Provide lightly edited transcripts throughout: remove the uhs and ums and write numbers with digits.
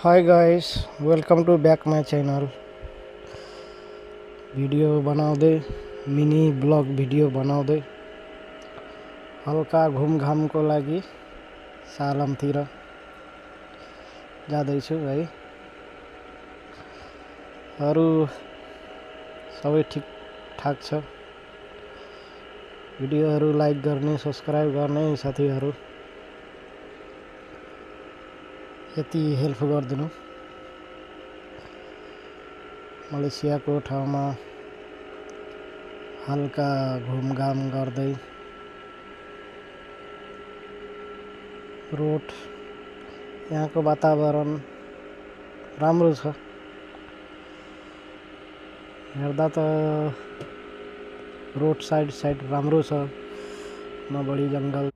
Hi guys, welcome to back my channel. Video बनाउँदै mini vlog video बनाउँदै हल्का घुमघामको लागि सालमतिर जाँदैछु है। अरू सबै ठिकठाक छ। भिडियोहरू लाइक गर्ने, सब्सक्राइब गर्ने साथीहरू यति हेल्प गरिदिनु। मलेसियाको ठाउँमा हल्का घुमघाम गर्दै रोड यहाँको वातावरण राम्रो छ। हेर्दा त रोड साइड राम्रो छ, न बढी जङ्गल।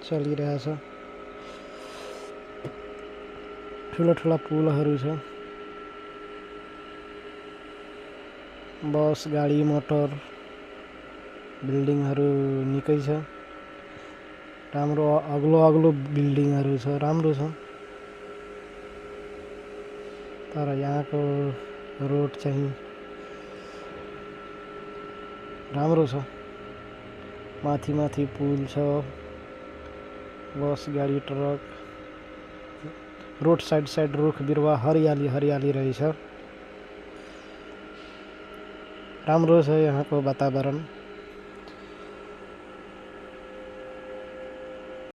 चलिरहेछ। ठुला पुलहरू छ। बस, गाडी, मोटर, बिल्डिङहरू निकै छ। राम्रो अग्लो बिल्डिङहरू छ, राम्रो छ। तर यहाँको रोड चाहिँ राम्रो छ। माथि पुल छ। बस, गाडी, ट्रक, रोड साइड रुख बिरुवा हरियाली रहेछ। राम्रो छ यहाँको वातावरण।